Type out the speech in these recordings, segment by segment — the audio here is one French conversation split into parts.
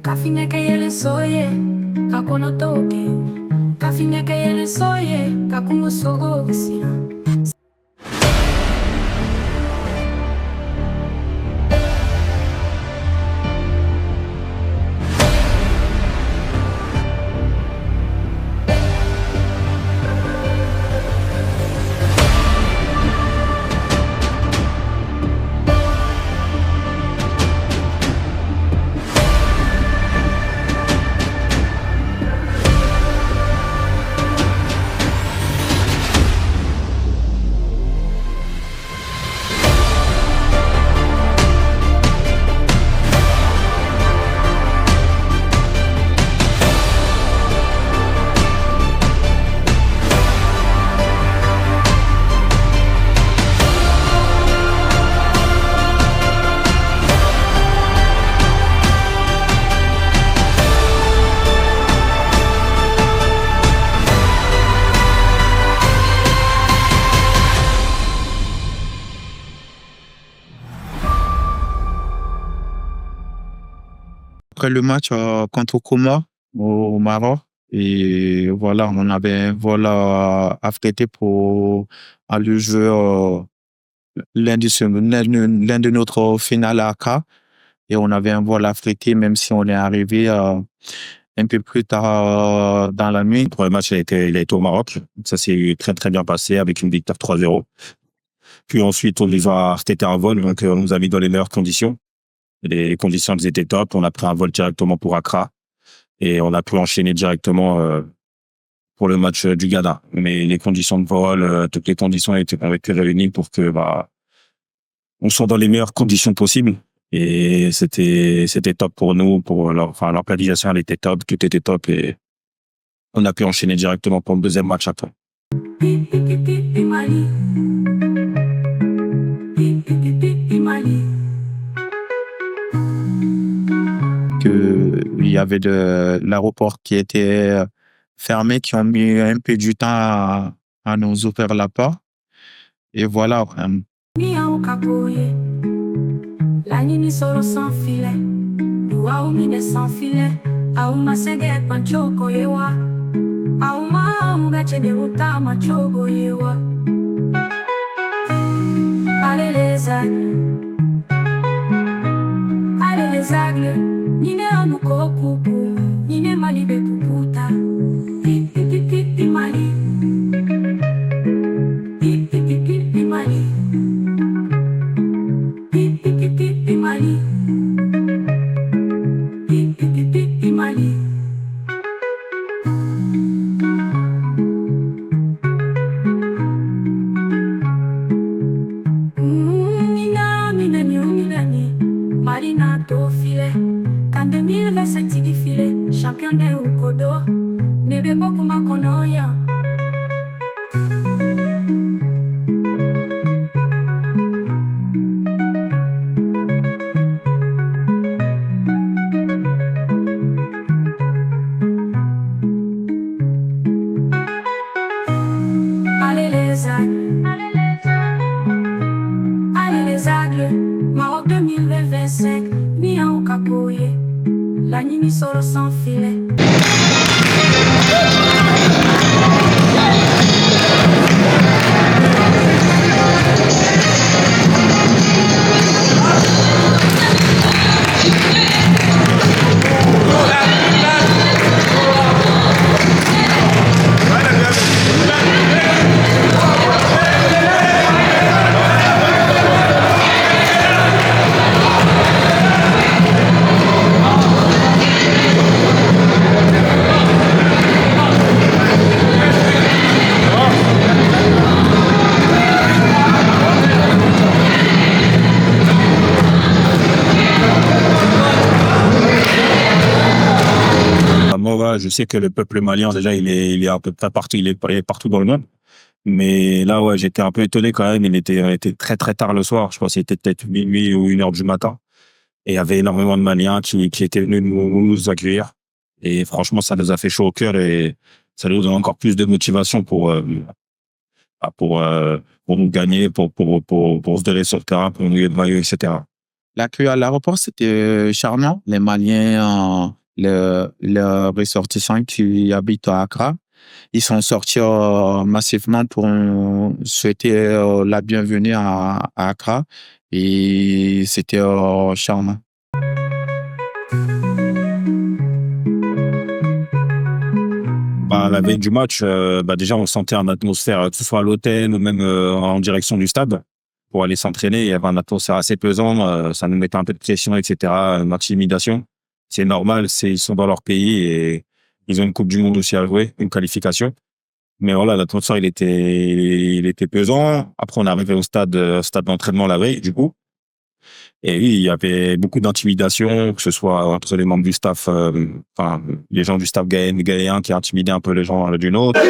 Kafineka yele soye, kakonotoke. Kafineka yele soye, kakumosogo visira. Après le match contre Coma au Maroc, et voilà, on avait un vol affrété pour aller jouer l'un de notre finale à Accra. Et on avait un vol affrété, même si on est arrivé un peu plus tard dans la nuit. Le premier match, il a été au Maroc. Ça s'est très, très bien passé avec une victoire 3-0. Puis ensuite, on les a affrétés un vol, donc on nous a mis dans les meilleures conditions. Les conditions, elles étaient top. On a pris un vol directement pour Accra et on a pu enchaîner directement pour le match du Ghana. Mais les conditions de vol, toutes les conditions ont été réunies pour que on soit dans les meilleures conditions possibles. Et c'était top pour nous. L'organisation, elle était top, tout était top et on a pu enchaîner directement pour le deuxième match après. Il y avait de l'aéroport qui était fermé, qui ont mis un peu du temps à nous ouvrir la porte. Et voilà. La nini soro sans filet, doua umine sans filet, auma sege panchoko yewa, auma ungache de uta machogo yewa. Allez les aigles, nine amuko kuku, nine malibe puputa, pipi mali, pipi mali. Mali, Mali. Marina to filet, en 2025 di filet, champion de Ukodo, nebe boku makonoya. Allez les aigles, Maroc 2025, ni en Okakoye, la nini soro sans filet. Moi, je sais que le peuple malien, déjà, il est à peu près partout, il est partout dans le monde. Mais là, ouais, j'étais un peu étonné quand même. Il était très, très tard le soir. Je pense qu'il était peut-être minuit ou 1h du matin. Et il y avait énormément de Maliens qui étaient venus nous accueillir. Et franchement, ça nous a fait chaud au cœur et ça nous donne encore plus de motivation pour nous gagner, pour se donner sur le terrain, pour nous évaluer, etc. L'accueil à l'aéroport, c'était charmant. Les Maliens, les ressortissants qui habitent à Accra, ils sont sortis massivement pour souhaiter la bienvenue à Accra et c'était charmant. La veille du match, déjà on sentait une atmosphère, que ce soit à l'hôtel ou même en direction du stade, pour aller s'entraîner. Il y avait une atmosphère assez pesante, ça nous mettait un peu de pression, etc., une intimidation. C'est normal, ils sont dans leur pays et ils ont une Coupe du Monde aussi à jouer, une qualification. Mais voilà, l'atmosphère, il était pesant. Après, on est arrivé au stade d'entraînement la veille, du coup. Et oui, il y avait beaucoup d'intimidation, que ce soit entre les membres du staff, les gens du staff ghanéen qui intimidaient un peu les gens d'une autre.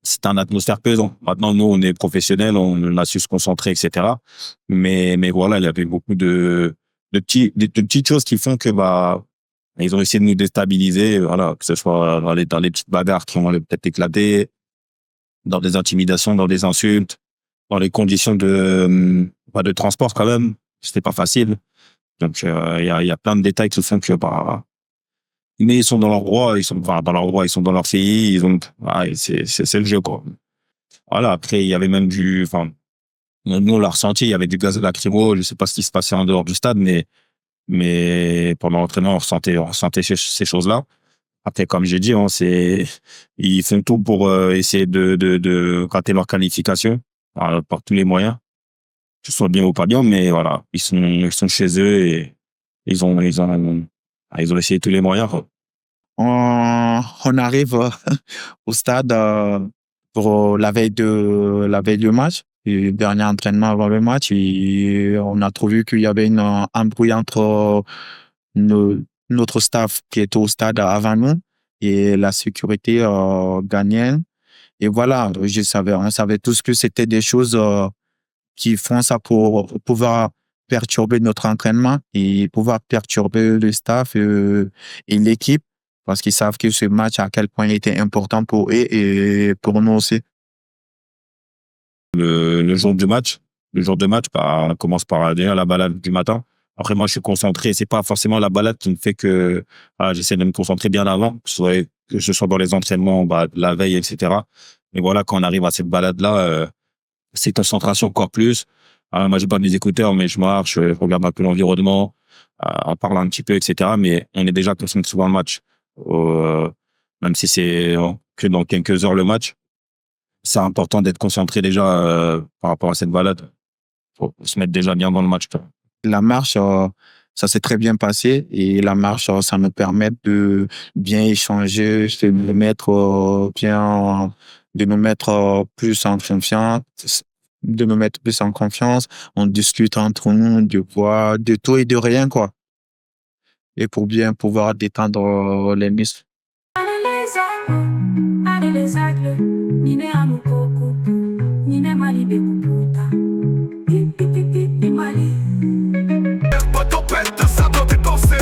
C'était une atmosphère pesante. Maintenant, nous, on est professionnels, on a su se concentrer, etc. Mais voilà, il y avait beaucoup de petites choses qui font que, ils ont essayé de nous déstabiliser, voilà, que ce soit dans les petites bagarres qui ont peut-être éclaté, dans des intimidations, dans des insultes, dans les conditions de transport quand même. C'était pas facile. Donc, il y a plein de détails qui font que, mais ils sont dans leur droit, ils sont dans leur pays, c'est le jeu, quoi. Voilà, après, il y avait même nous, on l'a ressenti, il y avait du gaz lacrymo, je sais pas ce qui se passait en dehors du stade, mais pendant l'entraînement, on ressentait ces choses-là. Après, comme j'ai dit, ils font tout pour essayer de gratter leur qualification, par tous les moyens, que ce soit bien ou pas bien, mais voilà, ils sont chez eux et ils ont essayé tous les moyens, quoi. On arrive au stade pour la veille du match, le dernier entraînement avant le match, et on a trouvé qu'il y avait un bruit entre notre staff qui était au stade avant nous et la sécurité ghanéenne. Et voilà, on savait tous que c'était des choses qui font ça pour pouvoir perturber notre entraînement et pouvoir perturber le staff et l'équipe, parce qu'ils savent que ce match, à quel point il était important pour eux et pour nous aussi. Le jour de match, on commence par déjà la balade du matin. Après, moi, je suis concentré. C'est pas forcément la balade qui me fait que j'essaie de me concentrer bien avant, que ce soit dans les entraînements, la veille, etc. Mais voilà, quand on arrive à cette balade-là, c'est concentration encore plus. Moi, j'ai pas mes écouteurs, mais je marche, je regarde un peu l'environnement, on parle un petit peu, etc. Mais on est déjà concentré sur le match. Même si c'est que dans quelques heures le match, c'est important d'être concentré déjà par rapport à cette balade. Faut se mettre déjà bien dans le match. La marche, ça s'est très bien passé et la marche, ça me permet de bien échanger, de nous mettre plus en confiance, on discute entre nous de tout et de rien, quoi. Et pour bien pouvoir détendre les muscles. Pas de tempête, ça dans tes pensées.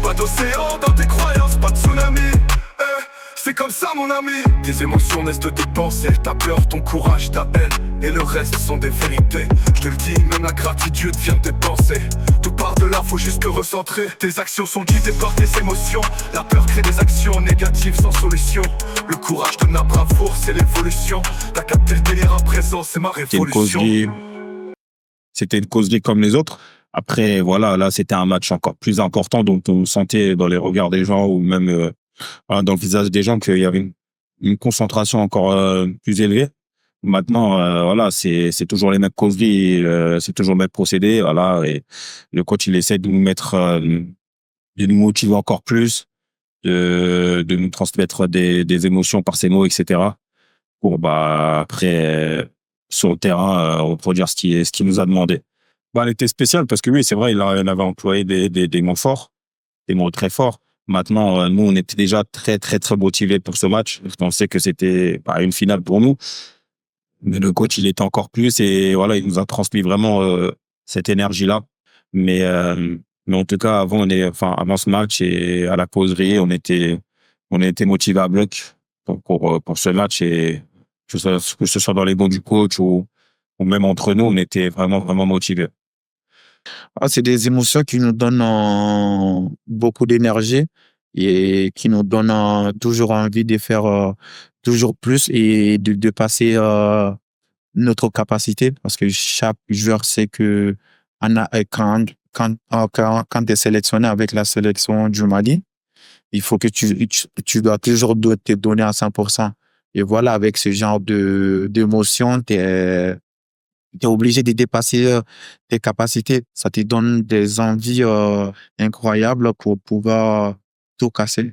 Pas d'océan dans tes croyances, pas de tsunami. C'est comme ça mon ami. Tes émotions naissent de tes pensées. Ta peur, ton courage, ta haine. et le reste sont des vérités. Je te le dis, même la gratitude vient de tes pensées. Tout part de là, faut juste te recentrer. Tes actions sont guidées par tes émotions. La peur crée des actions négatives sans solution. Le courage donne la bravoure, c'est l'évolution. T'as capté le délire à présent, c'est ma révolution. C'était une causerie comme les autres. Après, voilà, là, c'était un match encore plus important, donc on sentait dans les regards des gens ou même dans le visage des gens qu'il y avait une concentration encore plus élevée. Maintenant, voilà, c'est toujours les mêmes causeries, c'est toujours le même procédé, voilà, et le coach, il essaie de nous mettre, de nous motiver encore plus, de nous transmettre des émotions par ses mots, etc., pour, après, sur le terrain, reproduire ce qu'il nous a demandé. Elle était spéciale parce que oui, c'est vrai, il avait employé des mots forts, des mots très forts. Maintenant, nous, on était déjà très, très, très motivés pour ce match. On sait que c'était une finale pour nous. Mais le coach, il était encore plus et voilà, il nous a transmis vraiment cette énergie-là. Mais en tout cas, avant ce match et à la causerie, on était motivés à bloc pour ce match et que ce soit dans les mots du coach ou même entre nous, on était vraiment, vraiment motivés. C'est des émotions qui nous donnent beaucoup d'énergie et qui nous donnent toujours envie de faire toujours plus et de passer notre capacité parce que chaque joueur sait que quand tu es sélectionné avec la sélection du Mali, il faut que tu dois toujours te donner à 100%. Et voilà, avec ce genre d'émotion, tu es obligé de dépasser tes capacités. Ça te donne des envies incroyables pour pouvoir tout casser.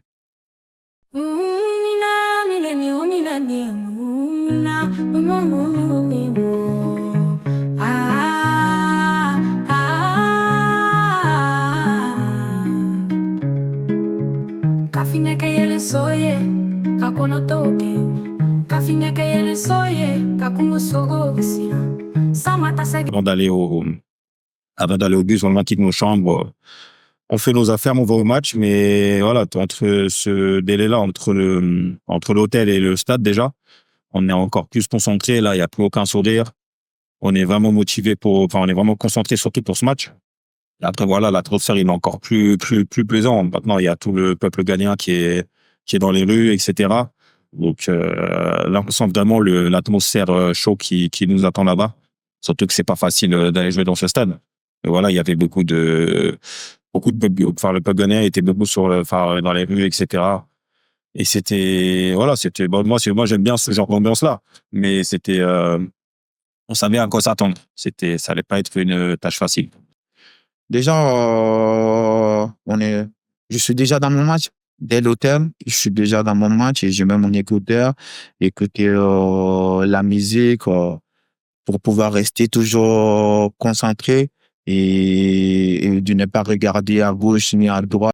Avant d'aller au bus, on quitte nos chambres, on fait nos affaires, on va au match, mais voilà, entre ce délai-là, entre l'hôtel et le stade déjà, on est encore plus concentré. Là, il n'y a plus aucun sourire. On est vraiment motivé on est vraiment concentré surtout pour ce match. Et après, voilà, l'atmosphère, il est encore plus plaisant. Maintenant, il y a tout le peuple ghanéen qui est dans les rues, etc. Donc, là, on sent vraiment l'atmosphère chaud qui nous attend là-bas. Surtout que c'est pas facile d'aller jouer dans ce stade. Et voilà, il y avait beaucoup de peuple, le peuple ghanéen était beaucoup dans les rues, etc. Et c'était, voilà, moi, j'aime bien ce genre d'ambiance-là. Mais on savait à quoi s'attendre. Ça allait pas être une tâche facile. Déjà, je suis déjà dans mon match. Dès l'hôtel, je suis déjà dans mon match et je mets mon écouteur, écouter la musique pour pouvoir rester toujours concentré et de ne pas regarder à gauche ni à droite.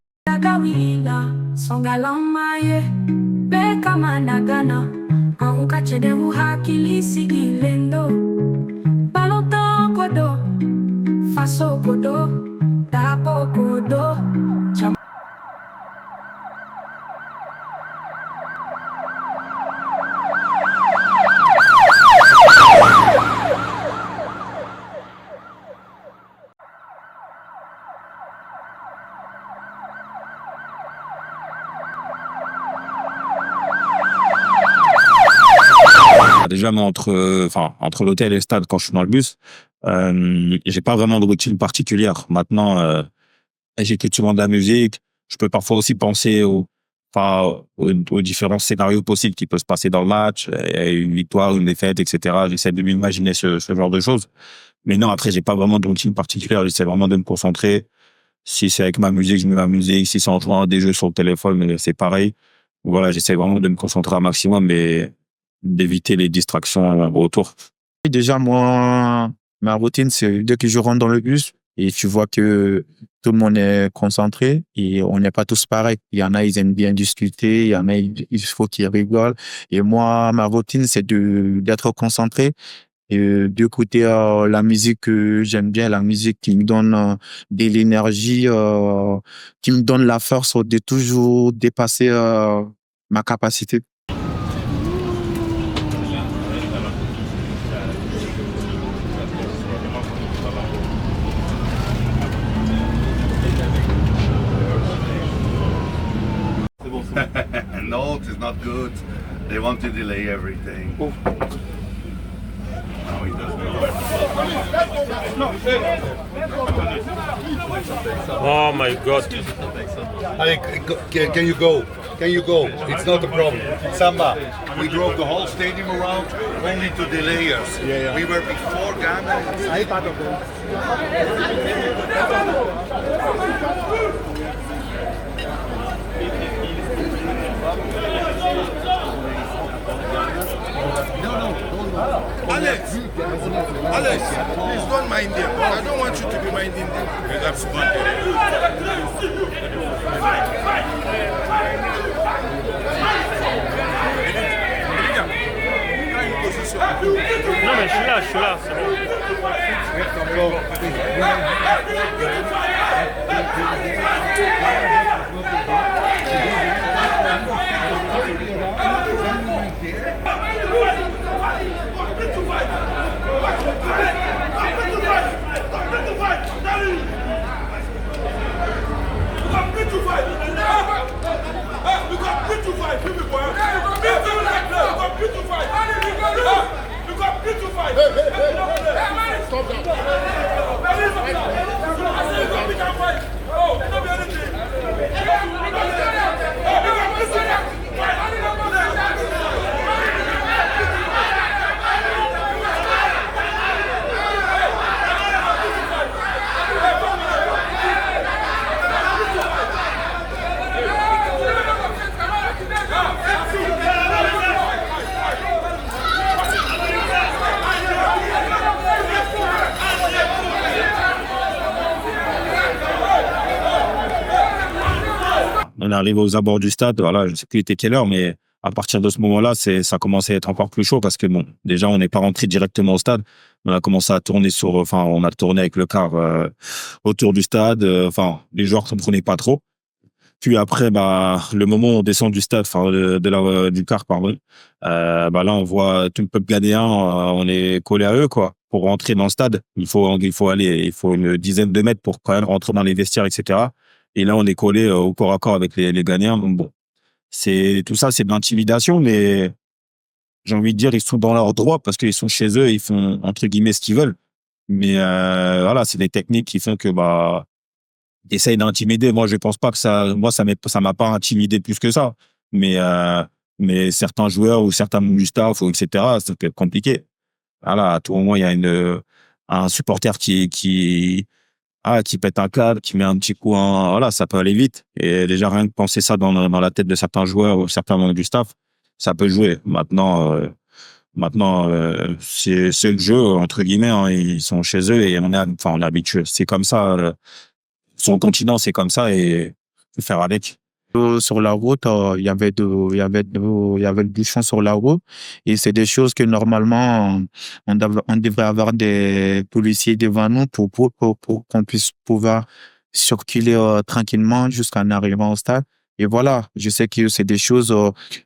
Déjà, moi, entre l'hôtel et le stade, quand je suis dans le bus, j'ai pas vraiment de routine particulière. Maintenant, j'écoute souvent de la musique. Je peux parfois aussi penser aux différents scénarios possibles qui peuvent se passer dans le match, une victoire, une défaite, etc. J'essaie de m'imaginer ce genre de choses. Mais non, après, j'ai pas vraiment de routine particulière. J'essaie vraiment de me concentrer. Si c'est avec ma musique, je mets ma musique. Si c'est en jouant à des jeux sur le téléphone, c'est pareil. Voilà, j'essaie vraiment de me concentrer un maximum, mais d'éviter les distractions autour. Déjà, moi, ma routine, c'est dès que je rentre dans le bus et tu vois que tout le monde est concentré et on n'est pas tous pareils. Il y en a, ils aiment bien discuter. Il y en a, il faut qu'ils rigolent. Et moi, ma routine, c'est d'être concentré et d'écouter la musique que j'aime bien, la musique qui me donne de l'énergie, qui me donne la force de toujours dépasser ma capacité. notes is not good. They want to delay everything. No, he doesn't. Oh my God. Hey, can you go? Can you go? It's not a problem. Samba, we drove the whole stadium around only to delay us. We were before Ghana. Alex, please don't mind them. I don't want you to be minding them. That's Non mais je suis là, c'est On est arrivé aux abords du stade, voilà, je ne sais plus il était quelle heure, mais à partir de ce moment-là, ça commençait à être encore plus chaud parce que bon, déjà on n'est pas rentré directement au stade, on a commencé à tourner on a tourné avec le car autour du stade, les joueurs ne comprenaient pas trop. Puis après, le moment où on descend du stade, du car, pardon, là on voit tout le peuple ghanéen, on est collé à eux quoi. Pour rentrer dans le stade, il faut une dizaine de mètres pour quand même rentrer dans les vestiaires, etc. Et là, on est collé au corps à corps avec les Ghanéens. Donc bon, tout ça, c'est de l'intimidation, mais j'ai envie de dire, ils sont dans leur droit parce qu'ils sont chez eux, ils font entre guillemets ce qu'ils veulent. Mais voilà, c'est des techniques qui font que ils essayent d'intimider. Moi, je pense pas que ça m'a pas intimidé plus que ça. Mais certains joueurs ou certains membres du staff, etc., ça peut être compliqué. Voilà, à tout moment, il y a un supporter qui pète un câble, qui met un petit coup, voilà, ça peut aller vite. Et déjà, rien que penser ça dans la tête de certains joueurs ou certains membres du staff, ça peut jouer. Maintenant, c'est le jeu, entre guillemets, hein, ils sont chez eux et on est habitué. C'est comme ça, son continent, c'est comme ça et faut faire avec. Sur la route, il y avait le bouchon sur la route et c'est des choses que normalement on devrait avoir des policiers devant nous pour qu'on puisse pouvoir circuler tranquillement jusqu'en arrivant au stade. Et voilà, je sais que c'est des choses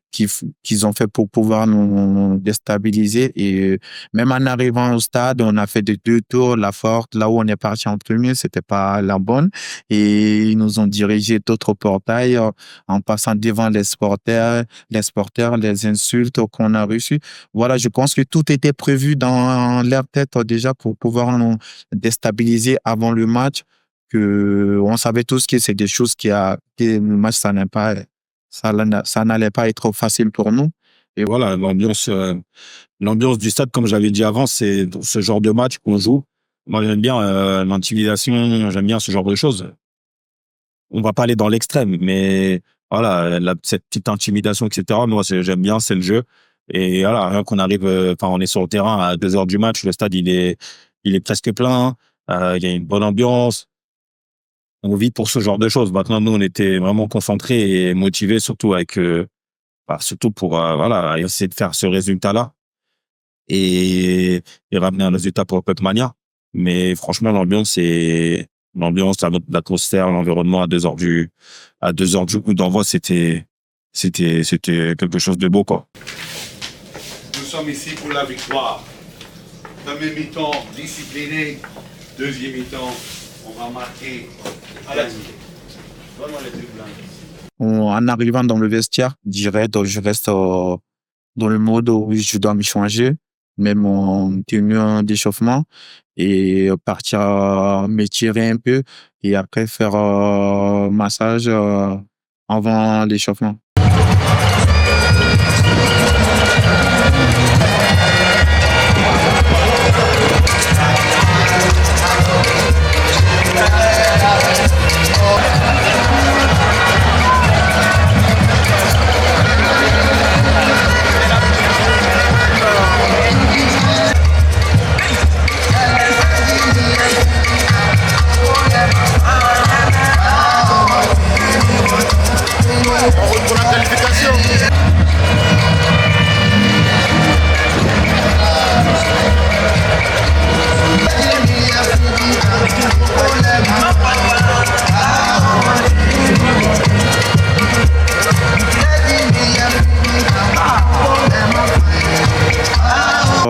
qu'ils ont fait pour pouvoir nous déstabiliser. Et même en arrivant au stade, on a fait des 2 tours. La porte, là où on est parti en premier, c'était pas la bonne. Et ils nous ont dirigé d'autres portails en passant devant les supporters, les insultes qu'on a reçues. Voilà, je pense que tout était prévu dans leur tête déjà pour pouvoir nous déstabiliser avant le match. On savait tous que c'est des choses que le match, ça n'allait pas être facile pour nous. Et voilà, l'ambiance du stade, comme j'avais dit avant, c'est ce genre de match qu'on joue. Moi, j'aime bien l'intimidation, j'aime bien ce genre de choses. On va pas aller dans l'extrême, mais voilà, cette petite intimidation, etc. Moi, j'aime bien, c'est le jeu. Et voilà, rien qu'on arrive, on est sur le terrain à 2h du match, le stade, il est presque plein, il y a une bonne ambiance. On vit pour ce genre de choses. Maintenant, nous, on était vraiment concentrés et motivés, surtout surtout pour essayer de faire ce résultat-là et ramener un résultat pour Pepmania. Mais franchement, l'ambiance, l'atmosphère, l'environnement à 2h du coup d'envoi, c'était quelque chose de beau, quoi. Nous sommes ici pour la victoire. Premier mi-temps discipliné, deuxième mi-temps, on va marquer. Allez, donne-moi les trucs blancs. En arrivant dans le vestiaire, direct, je reste dans le mode où je dois me changer, même en tenue d'échauffement, et partir m'étirer un peu et après faire massage avant l'échauffement.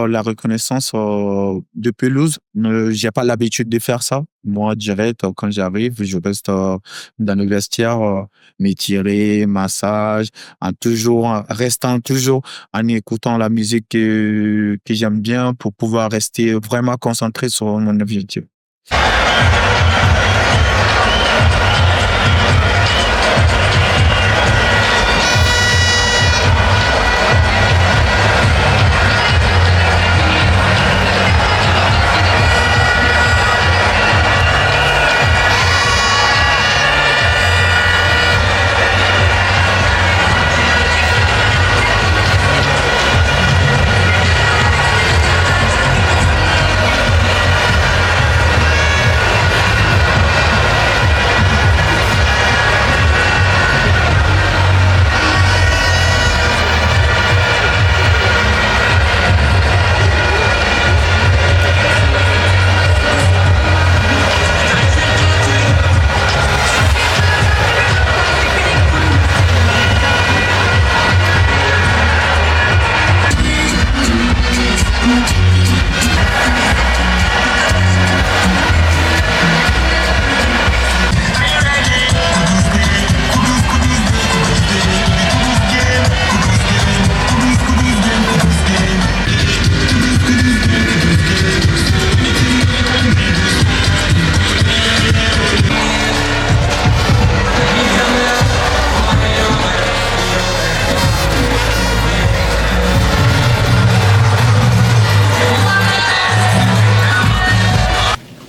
La reconnaissance de pelouse, j'ai pas l'habitude de faire ça. Moi, direct, quand j'arrive, je reste dans le vestiaire, m'étirer, massage, restant toujours en écoutant la musique que j'aime bien pour pouvoir rester vraiment concentré sur mon objectif.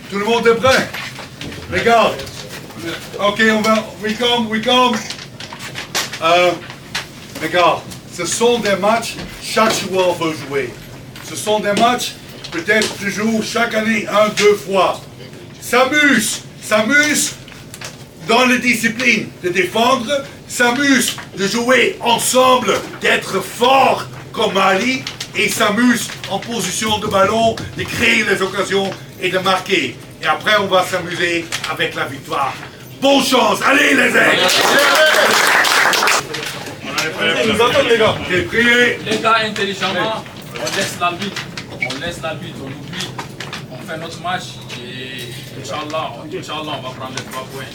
Tout le monde est prêt? Regarde. Ok, we come. Regarde, ce sont des matchs, chaque joueur veut jouer. Ce sont des matchs, peut-être tu joues chaque année 1-2 fois. S'amuse dans les disciplines de défendre, s'amuse de jouer ensemble, d'être fort comme Mali, et s'amuse en position de ballon, de créer les occasions et de marquer. Et après, on va s'amuser avec la victoire. Bonne chance, allez les aigles! Ils nous attendent les gars. Ok, priez. Les gars, intelligemment, on laisse l'arbitre, on oublie, on fait notre match et Inch'Allah, on va prendre les 3 points.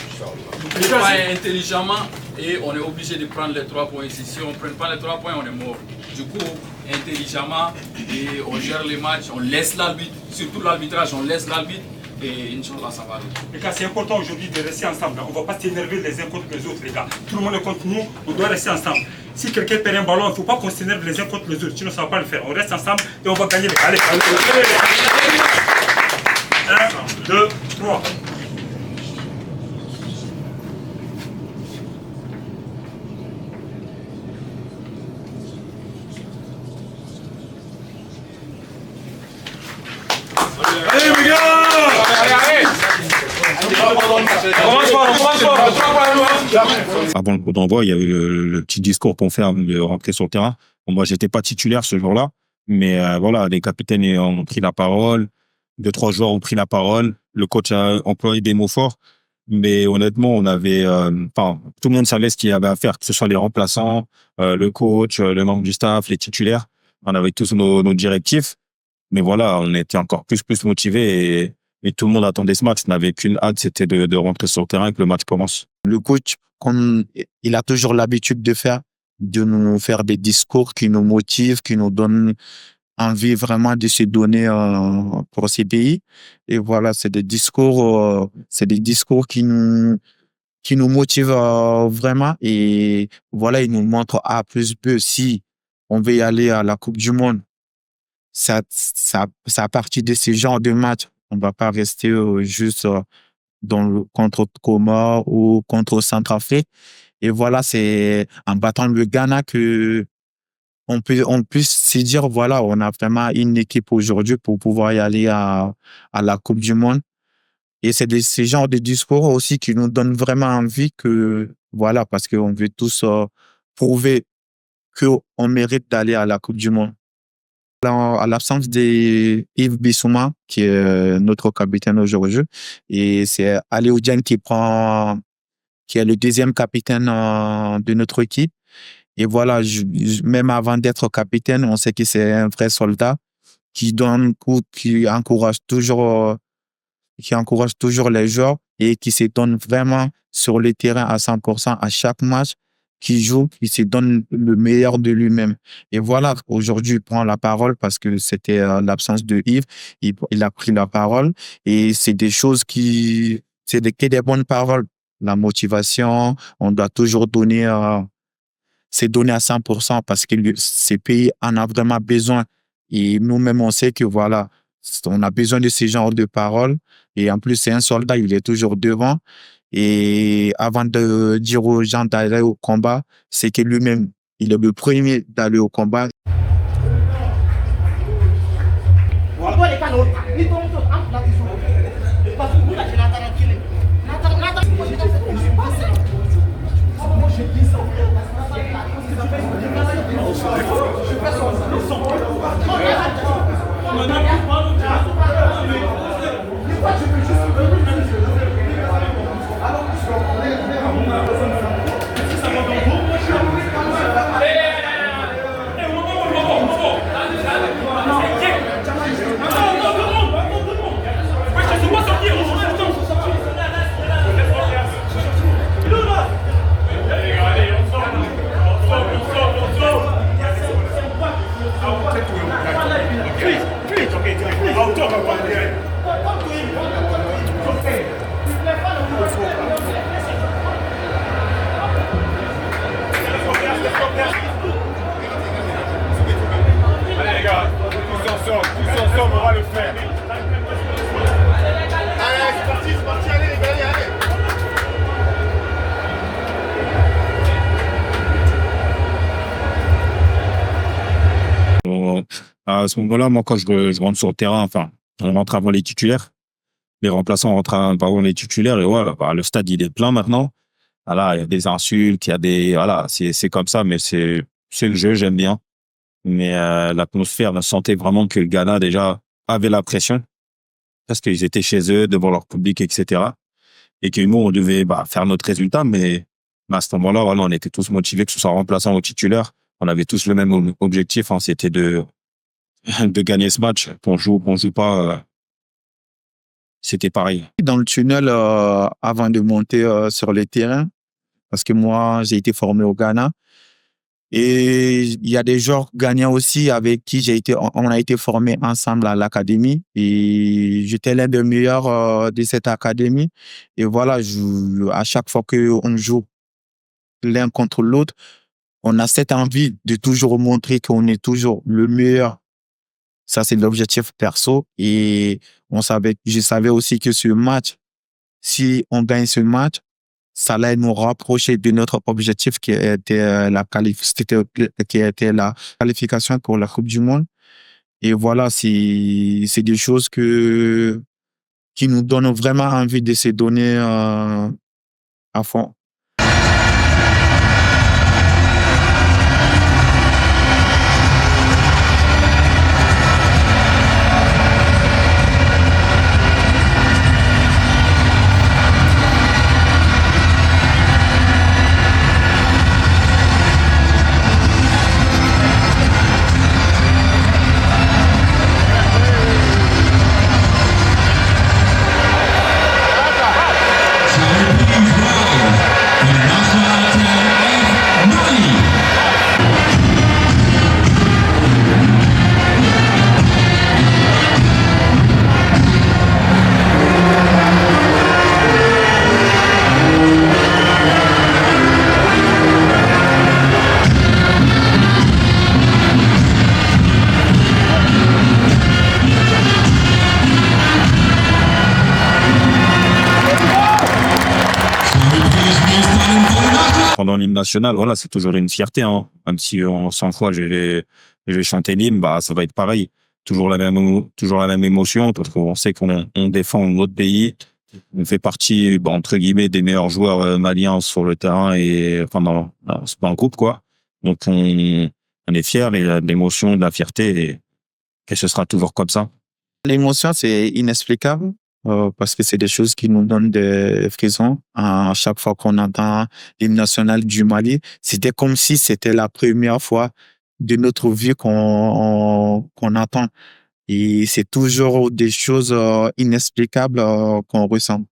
On fait intelligemment et on est obligé de prendre les 3 points ici. Si on ne prend pas les 3 points, on est mort. Du coup, intelligemment, et on gère les matchs, on laisse l'arbitre, surtout l'arbitrage, on laisse l'arbitre. Et Inch'Allah, ça va aller. Les gars, c'est important aujourd'hui de rester ensemble. On ne va pas s'énerver les uns contre les autres, les gars. Tout le monde est contre nous, on doit rester ensemble. Si quelqu'un perd un ballon, il ne faut pas qu'on s'énerve les uns contre les autres, sinon ça ne va pas le faire. On reste ensemble et on va gagner. Allez, 1, 2, 3. Allez les gars! Avant le coup d'envoi, il y a eu le petit discours pour faire de rentrer sur le terrain. Bon, moi, j'étais pas titulaire ce jour-là, mais voilà, les capitaines ont pris la parole, 2-3 joueurs ont pris la parole, le coach a employé des mots forts, mais honnêtement, on avait, tout le monde savait ce qu'il y avait à faire, que ce soit les remplaçants, le coach, le membre du staff, les titulaires, on avait tous nos directives, mais voilà, on était encore plus motivés et tout le monde attendait ce match. On n'avait qu'une hâte, c'était de rentrer sur le terrain et que le match commence. Le coach, comme il a toujours l'habitude de nous faire des discours qui nous motivent, qui nous donnent envie vraiment de se donner pour ces pays. Et voilà, c'est des discours qui nous motivent vraiment. Et voilà, il nous montre A plus B si on veut y aller à la Coupe du Monde. C'est à partir de ce genre de match. On va pas rester juste contre Comores ou contre Centrafrique. Et voilà, c'est en battant le Ghana que on peut se dire, voilà, on a vraiment une équipe aujourd'hui pour pouvoir y aller à la Coupe du Monde. Et c'est ce genre de discours aussi qui nous donne vraiment envie que, voilà, parce qu'on veut tous prouver qu'on mérite d'aller à la Coupe du Monde. À l'absence de Yves Bissouma, qui est notre capitaine aujourd'hui, et c'est Aliou Dieng qui est le deuxième capitaine de notre équipe. Et voilà, même avant d'être capitaine, on sait que c'est un vrai soldat qui encourage toujours les joueurs et qui se donne vraiment sur le terrain à 100% à chaque match qui joue, qui se donne le meilleur de lui-même. Et voilà, aujourd'hui, il prend la parole parce que c'était l'absence de Yves. Il a pris la parole et c'est des choses que des bonnes paroles. La motivation, on doit toujours c'est donné à 100% parce que ces pays en a vraiment besoin. Et nous-mêmes, on sait que voilà, on a besoin de ce genre de paroles. Et en plus, c'est un soldat, il est toujours devant. Et avant de dire aux gens d'aller au combat, c'est que lui-même, il est le premier d'aller au combat. À ce moment-là, moi, quand je rentre sur le terrain, enfin, on rentre avant les titulaires. Les remplaçants rentrent avant les titulaires et ouais, bah, le stade, il est plein maintenant. Voilà, il y a des insultes, voilà, c'est comme ça, mais c'est le jeu, j'aime bien. Mais l'atmosphère, on sentait vraiment que le Ghana déjà avait la pression parce qu'ils étaient chez eux, devant leur public, etc. Et que nous, on devait faire notre résultat, mais à ce moment-là, voilà, on était tous motivés, que ce soit remplaçant ou titulaire. On avait tous le même objectif, hein, c'était de gagner ce match. Qu'on joue pas, c'était pareil. Dans le tunnel, avant de monter sur le terrain, parce que moi, j'ai été formé au Ghana, et il y a des joueurs gagnants aussi avec qui on a été formés ensemble à l'académie, et j'étais l'un des meilleurs de cette académie. Et voilà, à chaque fois qu'on joue l'un contre l'autre, on a cette envie de toujours montrer qu'on est toujours le meilleur. Ça, c'est l'objectif perso. Et je savais aussi que ce match, si on gagne ce match, ça allait nous rapprocher de notre objectif qui était la qualification pour la Coupe du Monde. Et voilà, c'est des choses qui nous donnent vraiment envie de se donner à fond. Time is now. pendant l'hymne national, voilà, c'est toujours une fierté, hein. Même si 100 fois je vais chanter l'hymne, bah, ça va être pareil. Toujours toujours la même émotion, parce qu'on sait on défend notre pays. On fait partie, bah, entre guillemets, des meilleurs joueurs maliens sur le terrain et, enfin, c'est pas un groupe, quoi. Donc, on est fiers, et l'émotion, de la fierté, et ce sera toujours comme ça. L'émotion, c'est inexplicable parce que c'est des choses qui nous donnent des frissons à chaque fois qu'on entend l'hymne national du Mali. C'était comme si c'était la première fois de notre vie qu'on entend. Et c'est toujours des choses inexplicables qu'on ressent.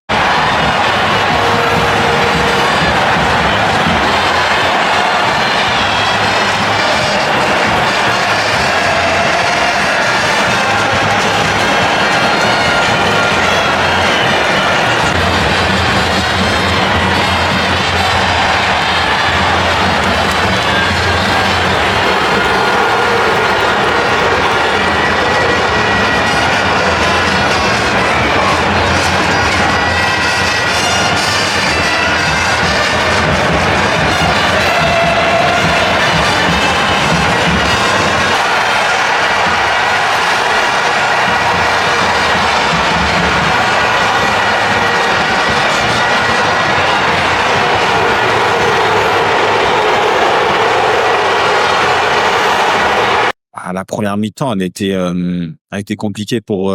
À la première mi-temps, a été compliquée pour,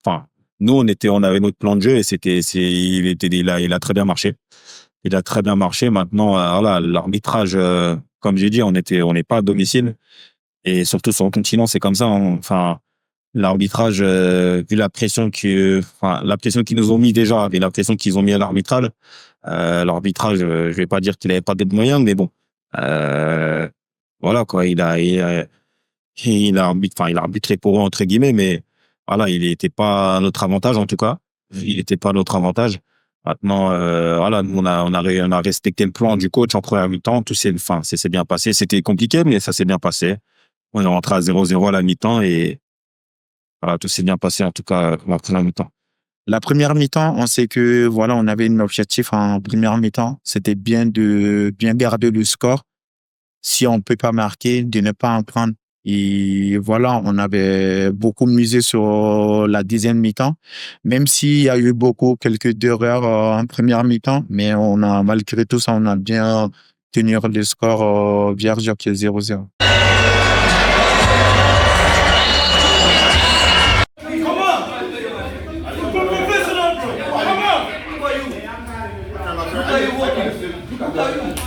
enfin, nous, on avait notre plan de jeu, et il a très bien marché. Il a très bien marché. Maintenant, voilà, l'arbitrage, comme j'ai dit, on n'est pas à domicile, et surtout sur le continent, c'est comme ça, hein. Enfin, l'arbitrage, vu la pression la pression qu'ils nous ont mis déjà, et la pression qu'ils ont mis à l'arbitrage, je vais pas dire qu'il avait pas d'aide moyenne, mais bon, voilà, quoi, il a arbitré pour eux, entre guillemets, mais voilà, il n'était pas à notre avantage, en tout cas. Il n'était pas à notre avantage. Maintenant, voilà, nous, on a respecté le plan du coach en première mi-temps. C'est bien passé. C'était compliqué, mais ça s'est bien passé. On est rentré à 0-0 à la mi-temps, et voilà, tout s'est bien passé, en tout cas, la première mi-temps. La première mi-temps, on sait que voilà, on avait un objectif en première mi-temps. C'était bien de bien garder le score. Si on peut pas marquer, de ne pas en prendre. Et voilà, on avait beaucoup misé sur la deuxième mi-temps, même s'il y a eu quelques erreurs en première mi-temps, mais malgré tout ça, on a bien tenu le score vierge qui est 0-0.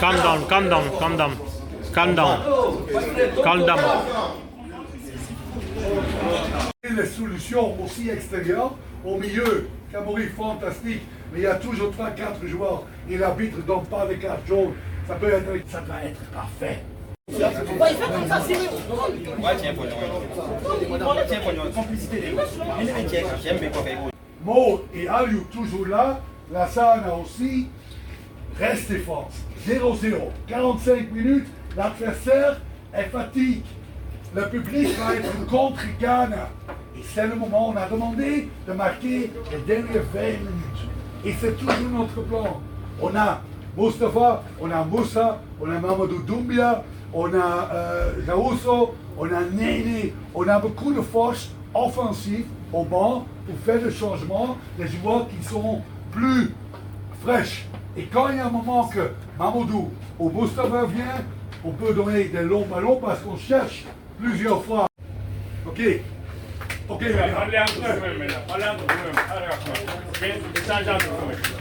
Calm down, calm down, calm down. Calm down. Calm down. Les solutions aussi extérieures, au milieu, Kamori fantastique, mais il y a toujours 3-4 joueurs et l'arbitre ne donne pas de carte jaune. Ça doit être parfait. Mo et Aliou toujours là, Lassana aussi, restez fort. 0-0, 45 minutes, l'adversaire est fatigué. Le public va être contre Ghana. Et c'est le moment où on a demandé de marquer les dernières 20 minutes. Et c'est toujours notre plan. On a Mustafa, on a Moussa, on a Mamadou Doumbia, on a Jaousso, on a Néné. On a beaucoup de force offensive au banc pour faire le changement des joueurs qui sont plus fraîches. Et quand il y a un moment que Mamadou ou Mustafa vient, on peut donner des longs ballons parce qu'on cherche plusieurs fois. Ok.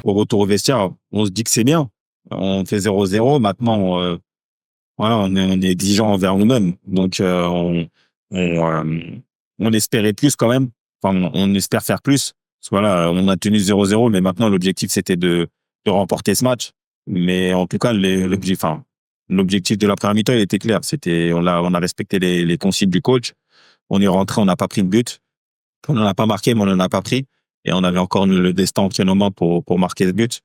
Au retour au vestiaire, on se dit que c'est bien. On fait 0-0. Maintenant, voilà, on est exigeant envers nous-mêmes. Donc, on espérait plus quand même. Enfin, on espère faire plus. Voilà, on a tenu 0-0, mais maintenant, l'objectif, c'était de remporter ce match. Mais en tout cas, l'objectif de la première mi-temps, il était clair. On a respecté les consignes du coach. On est rentré, on n'a pas pris de but. On n'en a pas marqué, mais on n'en a pas pris. Et on avait encore le destin entre nos mains pour marquer ce but.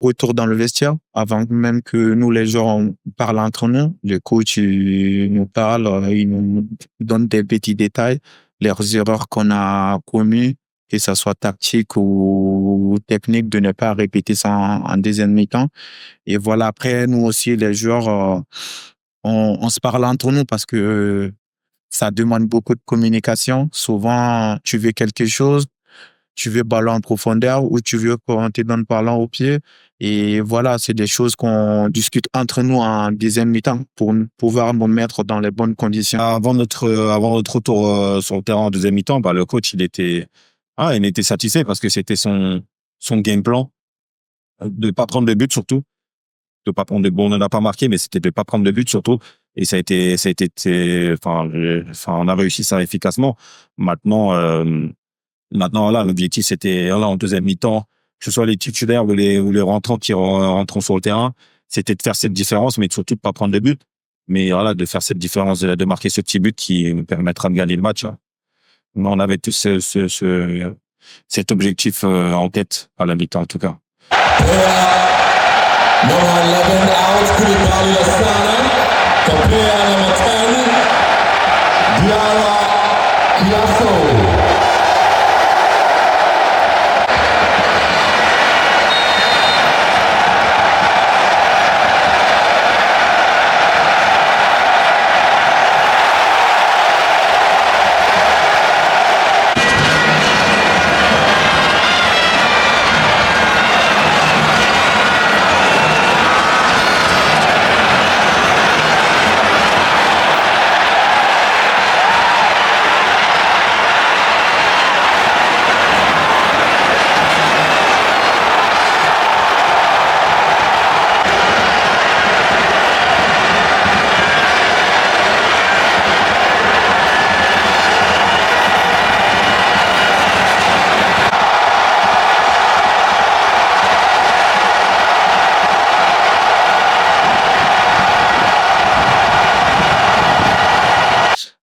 Retour dans le vestiaire, avant même que nous, les joueurs, on parle entre nous, le coach il nous parle, il nous donne des petits détails, les erreurs qu'on a commises, que ça soit tactique ou technique, de ne pas répéter ça en deuxième mi-temps. Et voilà, après, nous aussi, les joueurs, on se parle entre nous parce que ça demande beaucoup de communication. Souvent, tu veux quelque chose, tu veux ballon en profondeur ou tu veux qu'on te donne ballon au pied. Et voilà, c'est des choses qu'on discute entre nous en deuxième mi-temps pour pouvoir nous mettre dans les bonnes conditions. Avant notre retour sur le terrain en deuxième mi-temps, le coach, il était satisfait parce que c'était son game plan de pas prendre de but surtout, de pas prendre de bon, on n'en a pas marqué, mais c'était de pas prendre de but surtout. Et on a réussi ça efficacement. Maintenant, là, l'objectif, c'était, là, en deuxième mi-temps, que ce soit les titulaires ou les rentrants qui rentrent sur le terrain, c'était de faire cette différence, mais surtout de pas prendre de but. Mais voilà, de faire cette différence, de marquer ce petit but qui nous permettra de gagner le match. On avait tous cet objectif en tête à la mi-temps, en tout cas.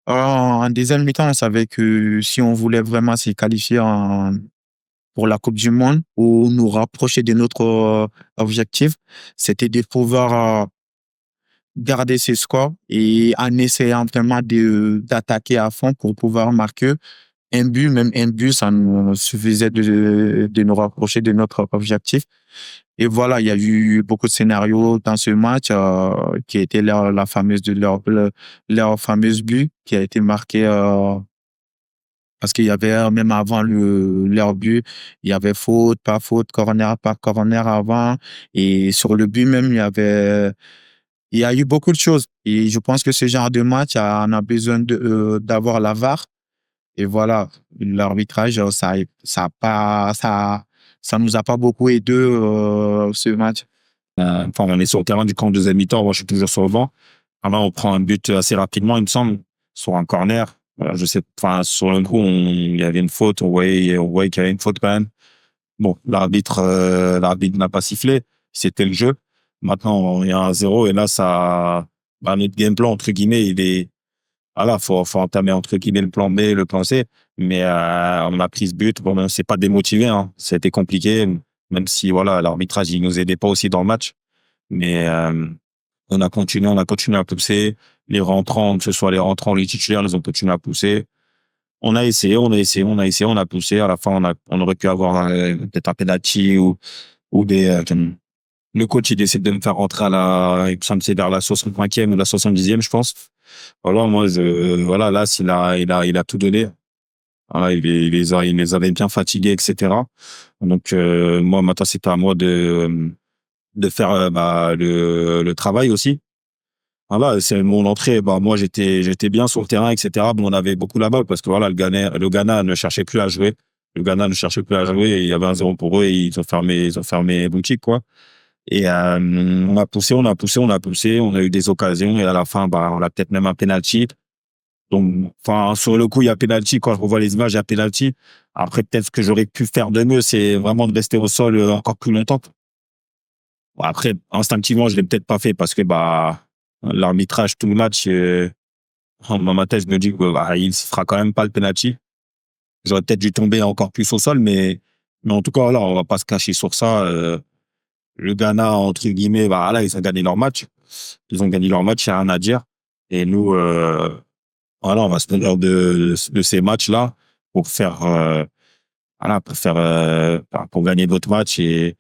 En deuxième mi-temps, on savait que si on voulait vraiment se qualifier pour la Coupe du Monde ou nous rapprocher de notre objectif, c'était de pouvoir garder ce score et en essayant vraiment d'attaquer à fond pour pouvoir marquer un but, même un but, ça nous suffisait de nous rapprocher de notre objectif. Et voilà, il y a eu beaucoup de scénarios dans ce match qui était leur fameuse but qui a été marqué parce qu'il y avait même avant leur but, il y avait faute, pas faute, corner, pas corner avant. Et sur le but même, il y a eu beaucoup de choses. Et je pense que ce genre de match, on a besoin d'avoir la VAR. Et voilà, l'arbitrage, ça nous a pas beaucoup aidé ce match. On est sur le terrain du camp de deuxième mi-temps. Moi, je suis toujours sur le banc. Alors, on prend un but assez rapidement, il me semble, sur un corner. Je sais, sur le coup, il y avait une faute. On voyait qu'il y avait une faute quand même. Bon, l'arbitre n'a pas sifflé. C'était le jeu. Maintenant, il y a 1-0 et là, notre game plan, entre guillemets, il est, voilà, faut entamer, entre guillemets, le plan B, le plan C. Mais, on a pris ce but. Bon, on s'est pas démotivé, hein. C'était compliqué. Même si, voilà, l'arbitrage, il nous aidait pas aussi dans le match. Mais, on a continué à pousser. Les rentrants, que ce soit les rentrants ou les titulaires, ils ont continué à pousser. On a essayé, on a poussé. À la fin, on aurait pu avoir peut-être un penalty ou des, le coach, il décide de me faire rentrer il me semble, c'est vers la 65e ou la 70e, je pense. Voilà, moi, là, il a tout donné. Voilà, il les avait bien fatigués, etc. Donc, moi, maintenant, c'était à moi de faire, le travail aussi. Voilà, c'est mon entrée. Moi, j'étais bien sur le terrain, etc. Bon, on avait beaucoup la balle parce que voilà, le Ghana ne cherchait plus à jouer. Le Ghana ne cherchait plus à jouer et il y avait 1-0 pour eux et ils ont fermé boutique, quoi. Et, on a poussé. On a eu des occasions et à la fin, on a peut-être même un penalty. Donc, sur le coup, il y a penalty. Quand je revois les images, il y a penalty. Après, peut-être ce que j'aurais pu faire de mieux, c'est vraiment de rester au sol encore plus longtemps. Bon, après, instinctivement, je l'ai peut-être pas fait parce que, l'arbitrage tout le match, dans ma tête, je me dis que il se fera quand même pas le penalty. J'aurais peut-être dû tomber encore plus au sol, mais en tout cas, là, on va pas se cacher sur ça. Le Ghana, entre guillemets, là, ils ont gagné leur match. Il y a rien à dire. Et nous, voilà, on va se tenir de ces matchs-là pour faire, voilà, pour gagner d'autres matchs et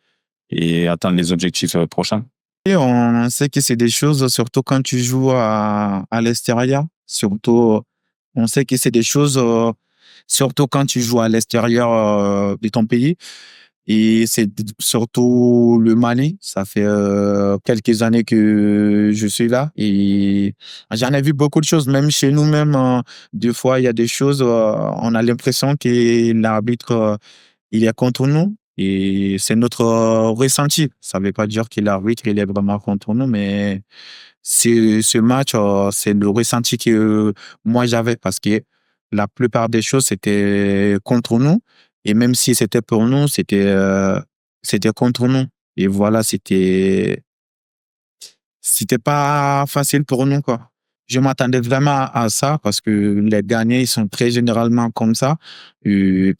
atteindre les objectifs prochains. Et on sait que c'est des choses, surtout quand tu joues à l'extérieur, surtout, on sait que c'est des choses, surtout quand tu joues à l'extérieur de ton pays. Et c'est surtout le Mali. Ça fait quelques années que je suis là et j'en ai vu beaucoup de choses. Même chez nous, même des fois, il y a des choses, on a l'impression que l'arbitre, il est contre nous et c'est notre ressenti. Ça ne veut pas dire que l'arbitre, il est vraiment contre nous, mais ce match, c'est le ressenti que moi j'avais parce que la plupart des choses, c'était contre nous. Et même si c'était pour nous, c'était contre nous. Et voilà, c'était pas facile pour nous, quoi. Je m'attendais vraiment à ça parce que les gagnants, ils sont très généralement comme ça,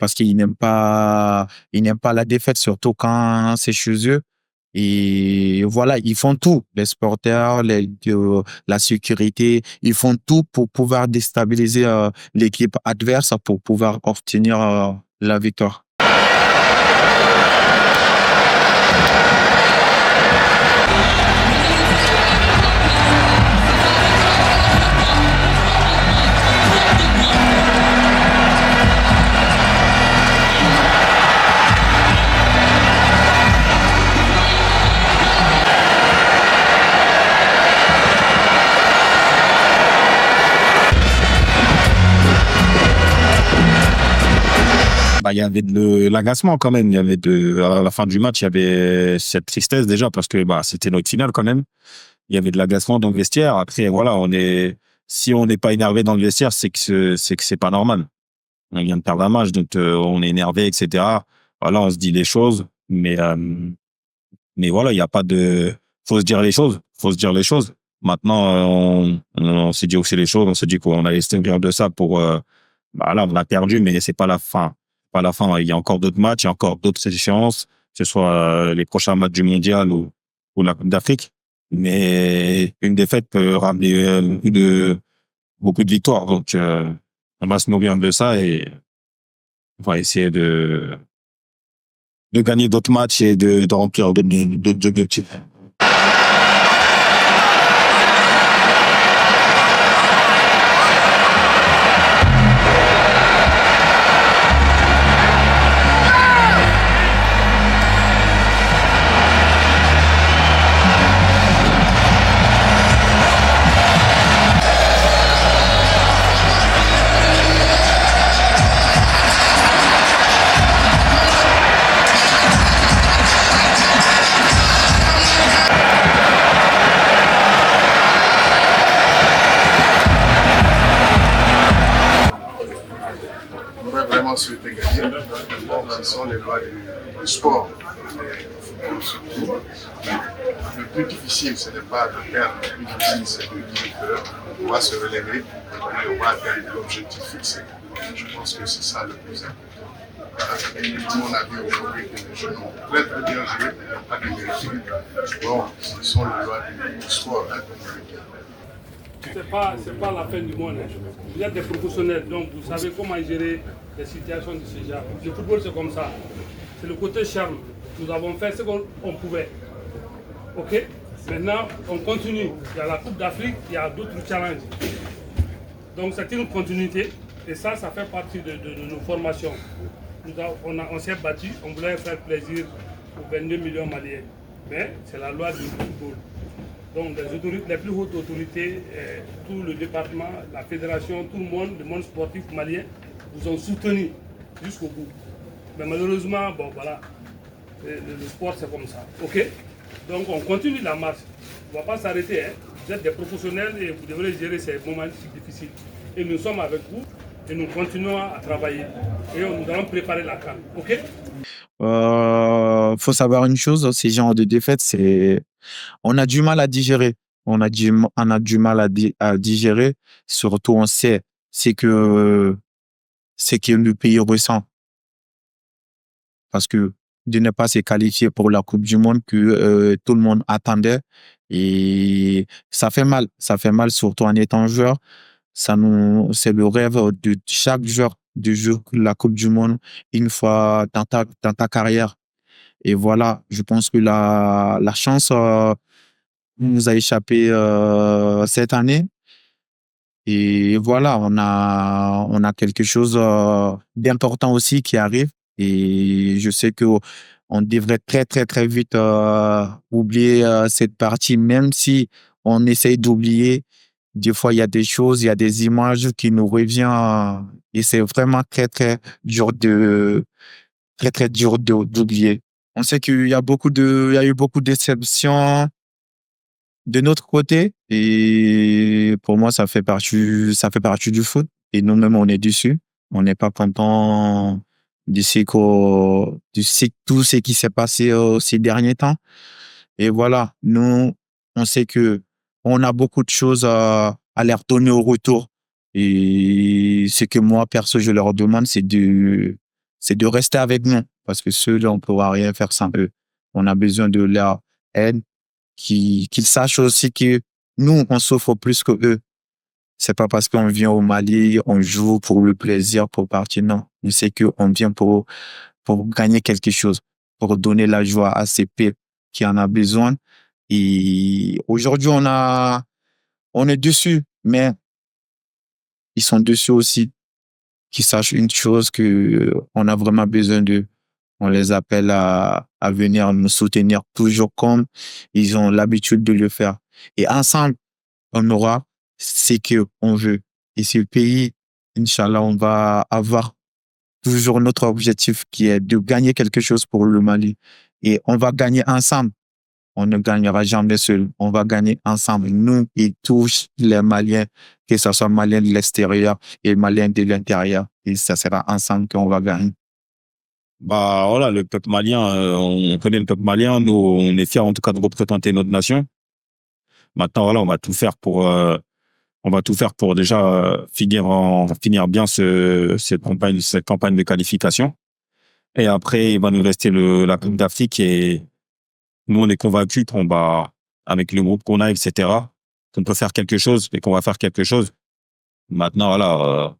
parce ils n'aiment pas la défaite, surtout quand c'est chez eux. Et voilà, ils font tout, les sporteurs, la sécurité, ils font tout pour pouvoir déstabiliser l'équipe adverse pour pouvoir obtenir la victoire. Il y avait de l'agacement quand même. À la fin du match, il y avait cette tristesse déjà parce que c'était notre finale quand même. Il y avait de l'agacement dans le vestiaire. Après, voilà, si on n'est pas énervé dans le vestiaire, c'est que c'est pas normal. On vient de perdre un match, donc on est énervé, etc. Voilà, on se dit les choses, mais voilà, il y a pas de, faut se dire les choses, Maintenant, on s'est dit aussi les choses, on se dit qu'on allait se tenir de ça pour, là, on a perdu, mais c'est pas la fin. Pas la fin. Il y a encore d'autres matchs, il y a encore d'autres échéances, que ce soit les prochains matchs du mondial ou la Coupe d'Afrique. Mais une défaite peut ramener beaucoup de victoires. Donc, on va se nourrir de ça et on va essayer de gagner d'autres matchs et de remplir d'autres objectifs. Souhaiter gagner. Bon, ce sont les lois du sport. Le plus difficile, ce n'est pas de perdre, le plus difficile, c'est de dire qu'on va se relever et on va atteindre l'objectif fixé. Je pense que c'est ça le plus important. Et tout le monde a vu aujourd'hui que les jeunes ont très bien joué, ils n'ont pas de vérité. Bon, ce sont les lois du sport, comme on le dit. C'est pas la fin du monde. Vous êtes des professionnels, donc vous savez comment gérer les situations de ce genre. Le football, c'est comme ça. C'est le côté charme. Nous avons fait ce qu'on pouvait. OK? Maintenant, on continue. Il y a la Coupe d'Afrique, il y a d'autres challenges. Donc, c'est une continuité. Et ça fait partie de nos formations. On s'est battu, on voulait faire plaisir aux 22 millions maliens. Mais c'est la loi du football. Donc les plus hautes autorités, tout le département, la fédération, tout le monde sportif malien vous ont soutenu jusqu'au bout. Mais malheureusement, bon voilà, le sport c'est comme ça. OK? Donc on continue la marche. On ne va pas s'arrêter. Hein. Vous êtes des professionnels et vous devrez gérer ces moments difficiles. Et nous sommes avec vous et nous continuons à travailler. Et nous allons préparer la CAN. OK? Faut savoir une chose, ces genres de défaites, on a du mal à digérer. On a du mal à digérer. Surtout, on sait c'est que le pays ressent. Parce que de ne pas se qualifier pour la Coupe du Monde que tout le monde attendait. Et ça fait mal. Ça fait mal, surtout en étant joueur. C'est le rêve de chaque joueur de jouer la Coupe du Monde une fois dans ta carrière. Et voilà, je pense que la chance nous a échappé cette année. Et voilà, on a quelque chose d'important aussi qui arrive. Et je sais que on devrait très, très, très vite oublier cette partie, même si on essaye d'oublier. Des fois, il y a des choses, il y a des images qui nous reviennent et c'est vraiment très, très dur d'oublier. On sait qu'il y a il y a eu beaucoup de déceptions de notre côté et pour moi, ça fait partie du foot et nous-mêmes, on est dessus. On n'est pas content tout ce qui s'est passé ces derniers temps. Et voilà, nous, on sait que on a beaucoup de choses à leur donner au retour. Et ce que moi, perso, je leur demande, c'est de rester avec nous. Parce que seuls, on ne pourra rien faire sans eux. On a besoin de leur aide, qu'ils sachent aussi que nous, on souffre plus que eux. C'est pas parce qu'on vient au Mali, on joue pour le plaisir, pour partir. Non. On sait qu'on vient pour gagner quelque chose, pour donner la joie à ces peuples qui en a besoin. Et aujourd'hui, on est dessus, mais ils sont dessus aussi, qu'ils sachent une chose que on a vraiment besoin d'eux. On les appelle à venir nous soutenir toujours comme ils ont l'habitude de le faire. Et ensemble, on aura ce qu'on veut. Et ce pays, Inch'Allah, on va avoir toujours notre objectif qui est de gagner quelque chose pour le Mali. Et on va gagner ensemble. On ne gagnera jamais seul. On va gagner ensemble. Nous et tous les Maliens, que ce soit Maliens de l'extérieur et Maliens de l'intérieur. Et ça sera ensemble qu'on va gagner. Bah voilà, le peuple malien, on connaît le peuple malien. Nous, on est fiers en tout cas de représenter notre nation. Maintenant, voilà, on va tout faire pour déjà finir bien cette campagne de qualification. Et après, il va nous rester la Coupe d'Afrique et nous, on est convaincus qu'on va, avec le groupe qu'on a, etc., qu'on peut faire quelque chose et qu'on va faire quelque chose. Maintenant, voilà,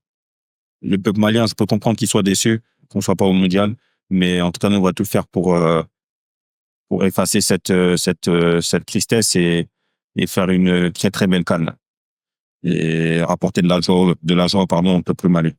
le peuple malien, je peux comprendre qu'il soit déçu, qu'on soit pas au mondial, mais en tout cas, nous, on va tout faire pour effacer cette tristesse et faire une très, très belle canne. Et rapporter de l'argent, pardon, au peuple malien.